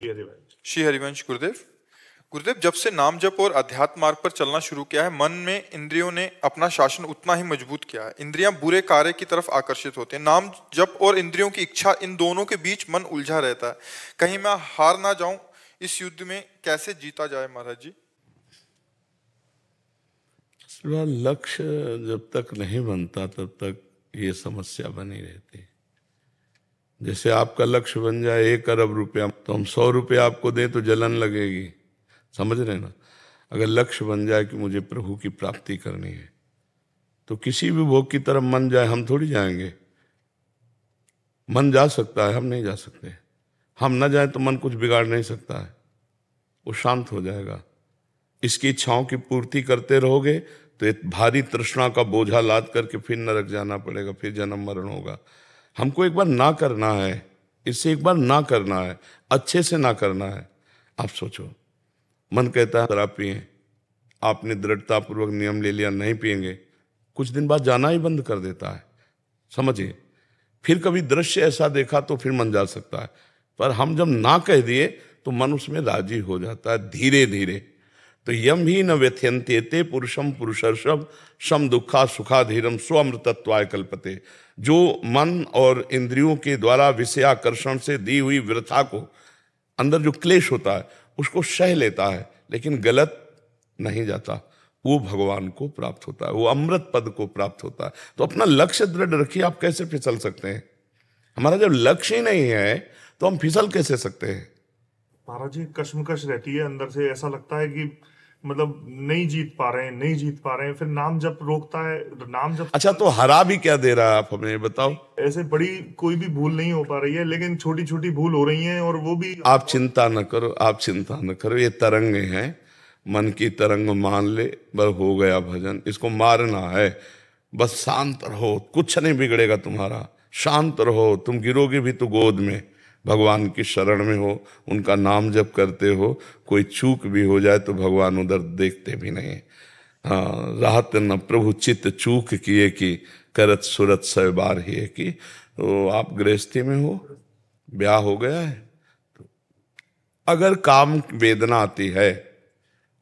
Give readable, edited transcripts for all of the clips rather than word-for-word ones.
श्री हरिवंश गुरुदेव। गुरुदेव, जब से नाम जप और अध्यात्म मार्ग पर चलना शुरू किया है, मन में इंद्रियों ने अपना शासन उतना ही मजबूत किया है। इंद्रियां बुरे कार्य की तरफ आकर्षित होते हैं। नाम जप और इंद्रियों की इच्छा, इन दोनों के बीच मन उलझा रहता है। कहीं मैं हार ना जाऊं, इस युद्ध में कैसे जीता जाए महाराज जी? लक्ष्य जब तक नहीं बनता तब तक ये समस्या बनी रहती है। जैसे आपका लक्ष्य बन जाए 1 अरब रुपया, तो हम 100 रुपया आपको दें तो जलन लगेगी, समझ रहे ना। अगर लक्ष्य बन जाए कि मुझे प्रभु की प्राप्ति करनी है, तो किसी भी भोग की तरफ मन जाए, हम थोड़ी जाएंगे। मन जा सकता है, हम नहीं जा सकते। हम ना जाए तो मन कुछ बिगाड़ नहीं सकता है, वो शांत हो जाएगा। इसकी इच्छाओं की पूर्ति करते रहोगे तो एक भारी तृष्णा का बोझा लाद करके फिर नरक जाना पड़ेगा, फिर जन्म मरण होगा। हमको एक बार ना करना है, इससे एक बार ना करना है, अच्छे से ना करना है। आप सोचो, मन कहता है शराब पिए, आपने दृढ़तापूर्वक नियम ले लिया नहीं पिएंगे, कुछ दिन बाद जाना ही बंद कर देता है, समझिए। फिर कभी दृश्य ऐसा देखा तो फिर मन जा सकता है, पर हम जब ना कह दिए तो मन उसमें राजी हो जाता है धीरे धीरे। तो यम ही न व्यथ्यन्ते पुरुषम पुरुषर्षभ सम दुखा सुखा धीरम स्वमृतत्वाय कल्पते। जो मन और इंद्रियों के द्वारा विषयाकर्षण से दी हुई वृथा को, अंदर जो क्लेश होता है उसको सह लेता है, लेकिन गलत नहीं जाता, वो भगवान को प्राप्त होता है, वो अमृत पद को प्राप्त होता है। तो अपना लक्ष्य दृढ़ रखिए। आप कैसे फिसल सकते हैं? हमारा जब लक्ष्य ही नहीं है तो हम फिसल कैसे सकते हैं? महाराज जी, कश्मकश रहती है अंदर से। ऐसा लगता है कि मतलब नहीं जीत पा रहे हैं, नहीं जीत पा रहे हैं। फिर नाम जप रोकता है, नाम जप। अच्छा, तो हरा भी क्या दे रहा है आप हमें बताओ? ऐसे बड़ी कोई भी भूल नहीं हो पा रही है, लेकिन छोटी छोटी भूल हो रही हैं, और वो भी। आप चिंता न करो, आप चिंता न करो। ये तरंगे हैं, मन की तरंग मान ले, बस हो गया भजन। इसको मारना है, बस शांत रहो, कुछ नहीं बिगड़ेगा तुम्हारा। शांत रहो, तुम गिरोगे भी तो गोद में भगवान की शरण में हो, उनका नाम जप करते हो। कोई चूक भी हो जाए तो भगवान उधर देखते भी नहीं। हाँ, राहत न प्रभु चित्त चूक किए कि करत सुरत सै बार ही की। तो आप गृहस्थी में हो, ब्याह हो गया है, तो अगर काम वेदना आती है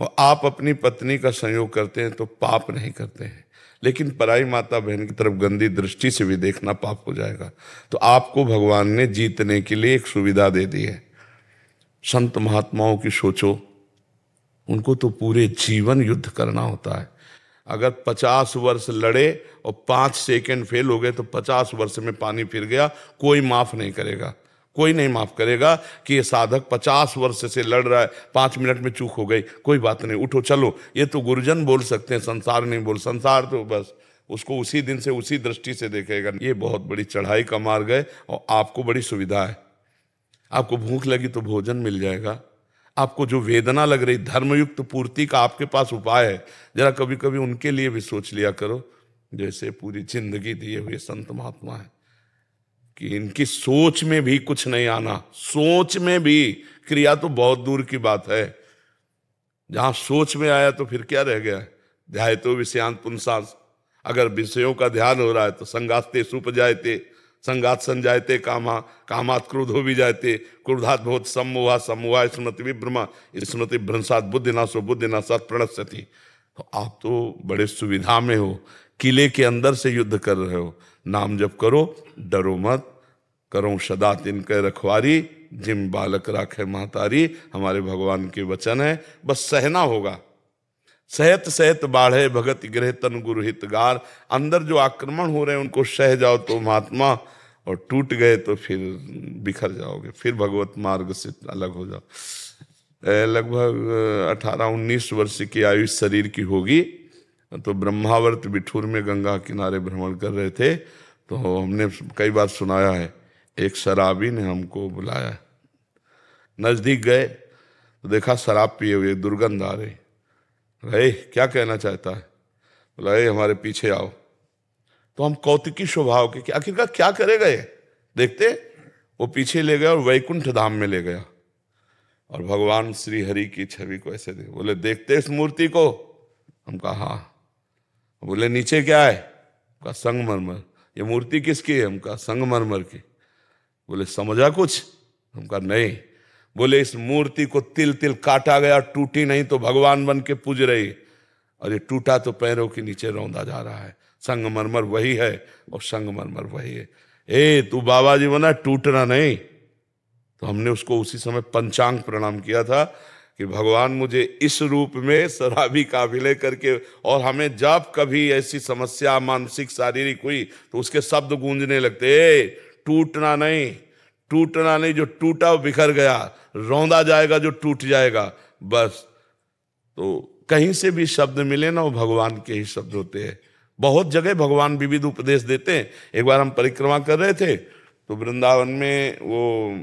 और आप अपनी पत्नी का संयोग करते हैं तो पाप नहीं करते हैं, लेकिन पराई माता बहन की तरफ गंदी दृष्टि से भी देखना पाप हो जाएगा। तो आपको भगवान ने जीतने के लिए एक सुविधा दे दी है। संत महात्माओं की सोचो, उनको तो पूरे जीवन युद्ध करना होता है। अगर 50 वर्ष लड़े और 5 सेकंड फेल हो गए तो 50 वर्ष में पानी फिर गया, कोई माफ नहीं करेगा। कोई नहीं माफ करेगा कि ये साधक 50 वर्ष से लड़ रहा है, 5 मिनट में चूक हो गई, कोई बात नहीं, उठो चलो। ये तो गुरुजन बोल सकते हैं, संसार नहीं बोल। संसार तो बस उसको उसी दिन से उसी दृष्टि से देखेगा। ये बहुत बड़ी चढ़ाई का मार्ग है और आपको बड़ी सुविधा है। आपको भूख लगी तो भोजन मिल जाएगा, आपको जो वेदना लग रही धर्मयुक्त पूर्ति का आपके पास उपाय है। जरा कभी कभी उनके लिए भी सोच लिया करो, जैसे पूरी जिंदगी दिए हुए संत महात्मा है, कि इनकी सोच में भी कुछ नहीं आना। सोच में भी, क्रिया तो बहुत दूर की बात है। जहां सोच में आया तो फिर क्या रह गया? ध्याय तो विषयांत पुंसांस। अगर विषयों का ध्यान हो रहा है तो संगास्ते सुपजायते, संगात संजायते कामा, कामात क्रोधो भी जायते, क्रोधात बहुत सम्मोहा, सम्मोहा स्मृति विभ्रमा, स्मृति भ्रंशात बुद्धिनाशो, बुद्धिनाशात प्रणश्यति। तो आप तो बड़े सुविधा में हो, किले के अंदर से युद्ध कर रहे हो। नाम जप करो, डरो मत, करो सदा तिनके रखवारी, जिम बालक राखे महतारी। हमारे भगवान के वचन है, बस सहना होगा। सहत सहत बाढ़े भगत गृह तन गुरु हितगार। अंदर जो आक्रमण हो रहे हैं उनको सह जाओ तो महात्मा, और टूट गए तो फिर बिखर जाओगे, फिर भगवत मार्ग से अलग हो जाओ। लगभग 18-19 वर्ष की आयु शरीर की होगी, तो ब्रह्मावर्त बिठूर में गंगा किनारे भ्रमण कर रहे थे। तो हमने कई बार सुनाया है, एक शराबी ने हमको बुलाया, नजदीक गए तो देखा शराब पिए हुए, दुर्गंध आ रही। भाई क्या कहना चाहता है? बोला हमारे पीछे आओ। तो हम कौतुकी स्वभाव के, आखिरकार क्या करेगा ये, देखते। वो पीछे ले गया और वैकुंठ धाम में ले गया, और भगवान श्री हरि की छवि को ऐसे देख। बोले देखते इस मूर्ति को? हम कहा हाँ। बोले नीचे क्या है? कहा संगमरमर। ये मूर्ति किसकी है? हम कहा संगमरमर की। बोले समझा कुछ? हम कहा नहीं। बोले इस मूर्ति को तिल तिल काटा गया, टूटी नहीं तो भगवान बन के पूज रही, और ये टूटा तो पैरों के नीचे रौंदा जा रहा है। संगमरमर वही है और संगमरमर वही है। ए तू बाबा जी बना, टूटना नहीं। तो हमने उसको उसी समय पंचांग प्रणाम किया था कि भगवान मुझे इस रूप में शराबी काबिले करके, और हमें जब कभी ऐसी समस्या मानसिक शारीरिक हुई तो उसके शब्द गूंजने लगते, ए टूटना नहीं, टूटना नहीं, जो टूटा वो बिखर गया, रौंदा जाएगा जो टूट जाएगा बस। तो कहीं से भी शब्द मिले ना, वो भगवान के ही शब्द होते हैं। बहुत जगह भगवान विविध उपदेश देते हैं। एक बार हम परिक्रमा कर रहे थे तो वृंदावन में वो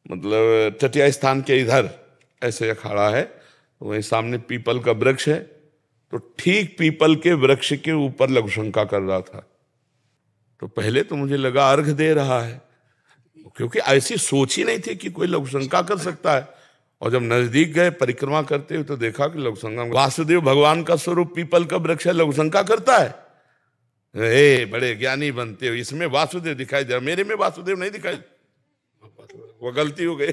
मतलब तटिया स्थान के इधर ऐसे अखाड़ा है, तो वहीं सामने पीपल का वृक्ष है, तो ठीक पीपल के वृक्ष के ऊपर लघु शंका कर रहा था। तो पहले तो मुझे लगा अर्घ दे रहा है, क्योंकि ऐसी सोच ही नहीं थी कि कोई लघु शंका कर सकता है। और जब नजदीक गए परिक्रमा करते हुए तो देखा कि लघु शंका, वासुदेव भगवान का स्वरूप पीपल का वृक्ष है, लघु शंका करता है। ए बड़े ज्ञानी बनते हो, इसमें वासुदेव दिखाई दे रहा, मेरे में वासुदेव नहीं दिखाई। वो गलती हो गई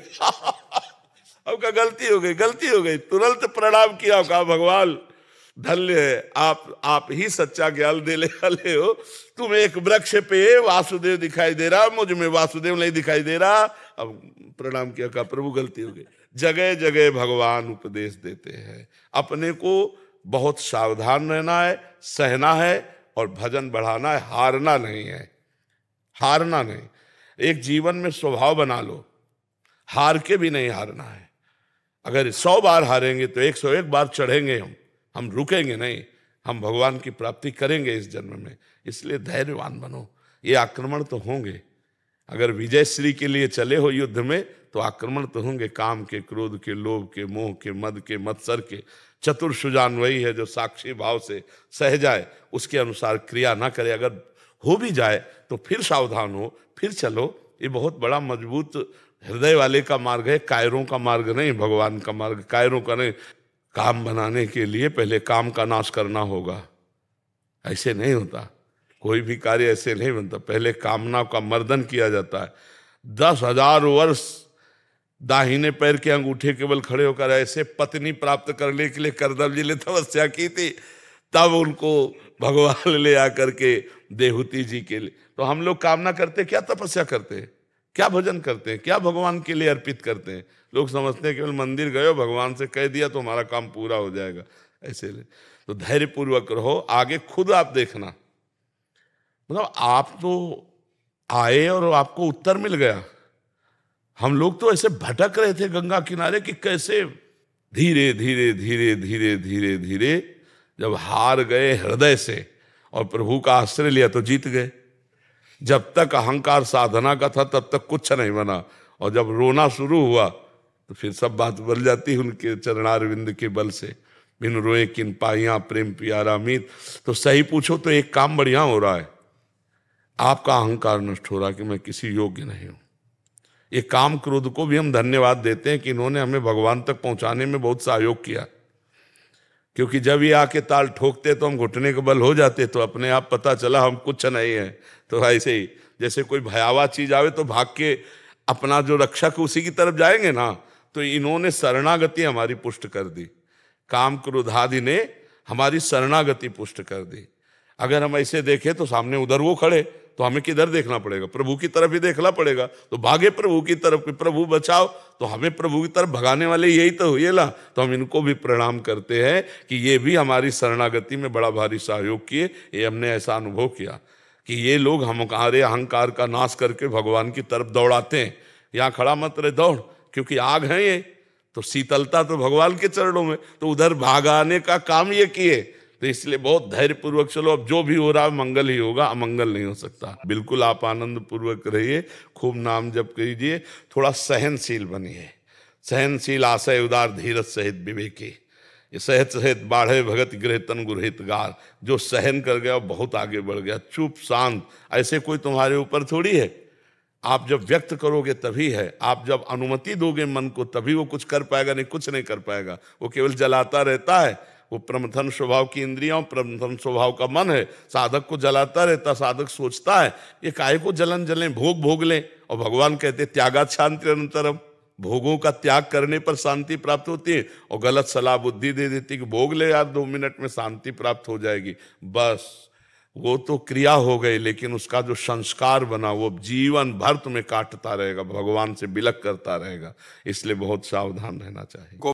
अब का गलती हो गई, गलती हो गई। तुरंत प्रणाम किया, कहा भगवान धन्य है, आप ही सच्चा ज्ञान देने वाले हो। तुम एक वृक्ष पे वासुदेव दिखाई दे रहा, मुझ में वासुदेव नहीं दिखाई दे रहा। अब प्रणाम किया, कहा प्रभु गलती हो गई। जगह जगह भगवान उपदेश देते हैं। अपने को बहुत सावधान रहना है, सहना है और भजन बढ़ाना है, हारना नहीं है, हारना नहीं। एक जीवन में स्वभाव बना लो, हार के भी नहीं हारना है। अगर 100 बार हारेंगे तो 101 बार चढ़ेंगे हम रुकेंगे नहीं, हम भगवान की प्राप्ति करेंगे इस जन्म में। इसलिए धैर्यवान बनो। ये आक्रमण तो होंगे, अगर विजय श्री के लिए चले हो युद्ध में तो आक्रमण तो होंगे, काम के, क्रोध के, लोभ के, मोह के, मद के, मत्सर के। चतुर सुजान वही है जो साक्षी भाव से सह जाए, उसके अनुसार क्रिया ना करे। अगर हो भी जाए तो फिर सावधान हो, फिर चलो। ये बहुत बड़ा मजबूत हृदय वाले का मार्ग है, कायरों का मार्ग नहीं, भगवान का मार्ग कायरों का नहीं। काम बनाने के लिए पहले काम का नाश करना होगा, ऐसे नहीं होता। कोई भी कार्य ऐसे नहीं बनता, पहले कामना का मर्दन किया जाता है। 10,000 वर्ष दाहिने पैर के अंगूठे केवल खड़े होकर ऐसे पत्नी प्राप्त करने के लिए करदम जी ने तपस्या की थी, तब उनको भगवान ले आकर के देहूती जी के लिए। तो हम लोग कामना करते, क्या तपस्या करते हैं, क्या भजन करते हैं, क्या भगवान के लिए अर्पित करते हैं। लोग समझते हैं केवल मंदिर गए हो, भगवान से कह दिया तो हमारा काम पूरा हो जाएगा, ऐसे ले। तो धैर्य पूर्वक रहो, आगे खुद आप देखना। मतलब आप तो आए और आपको उत्तर मिल गया। हम लोग तो ऐसे भटक रहे थे गंगा किनारे कि कैसे धीरे धीरे धीरे धीरे धीरे धीरे जब हार गए हृदय से और प्रभु का आश्रय लिया तो जीत गए। जब तक अहंकार साधना का था तब तक कुछ नहीं बना, और जब रोना शुरू हुआ तो फिर सब बात बदल जाती उनके चरणारविंद के बल से। बिन रोए किन पाइया प्रेम प्यारा मीत। तो सही पूछो तो एक काम बढ़िया हो रहा है, आपका अहंकार नष्ट हो रहा है कि मैं किसी योग्य नहीं हूं। ये काम क्रोध को भी हम धन्यवाद देते हैं कि इन्होंने हमें भगवान तक पहुंचाने में बहुत सहयोग किया, क्योंकि जब ये आके ताल ठोकते तो हम घुटने के बल हो जाते, तो अपने आप पता चला हम कुछ नहीं है। तो ऐसे ही जैसे कोई भयावह चीज आवे तो भाग के अपना जो रक्षक उसी की तरफ जाएंगे ना, तो इन्होंने शरणागति हमारी पुष्ट कर दी। काम क्रोधादि ने हमारी शरणागति पुष्ट कर दी। अगर हम ऐसे देखें तो सामने उधर वो खड़े, तो हमें किधर देखना पड़ेगा, प्रभु की तरफ ही देखना पड़ेगा। तो भागे प्रभु की तरफ, प्रभु बचाओ, तो हमें प्रभु की तरफ भगाने वाले यही तो हुए ना। तो हम इनको भी प्रणाम करते हैं कि ये भी हमारी शरणागति में बड़ा भारी सहयोग किए। ये हमने ऐसा अनुभव किया कि ये लोग हमारे अहंकार का नाश करके भगवान की तरफ दौड़ाते हैं। यहाँ खड़ा मत रहे, दौड़, क्योंकि आग है ये, तो शीतलता तो भगवान के चरणों में, तो उधर भागाने का काम ये किए। तो इसलिए बहुत धैर्य पूर्वक चलो। अब जो भी हो रहा है मंगल ही होगा, अमंगल नहीं हो सकता। बिल्कुल आप आनंद पूर्वक रहिए, खूब नाम जप कीजिए, थोड़ा सहनशील बनिए। सहनशील आशय उदार धीरज सहित विवेकी, ये सहत सहित बाढ़े भगत गृह तन गुरहित गार। जो सहन कर गया बहुत आगे बढ़ गया। चुप शांत, ऐसे कोई तुम्हारे ऊपर थोड़ी है। आप जब व्यक्त करोगे तभी है, आप जब अनुमति दोगे मन को तभी वो कुछ कर पाएगा, नहीं कुछ नहीं कर पाएगा। वो केवल जलाता रहता है। वो प्रमथन स्वभाव की इंद्रियां, प्रमथन स्वभाव का मन है, साधक को जलाता रहता। साधक सोचता है ये काहे को जलन जलें, भोग भोग लें। और भगवान कहते त्यागात शांति अनंतरम, भोगों का त्याग करने पर शांति प्राप्त होती है, और गलत सलाह बुद्धि दे देती कि भोग ले यार 2 मिनट में शांति प्राप्त हो जाएगी। बस वो तो क्रिया हो गई, लेकिन उसका जो संस्कार बना वो जीवन भर तुम्हें काटता रहेगा, भगवान से बिलक करता रहेगा। इसलिए बहुत सावधान रहना चाहिए।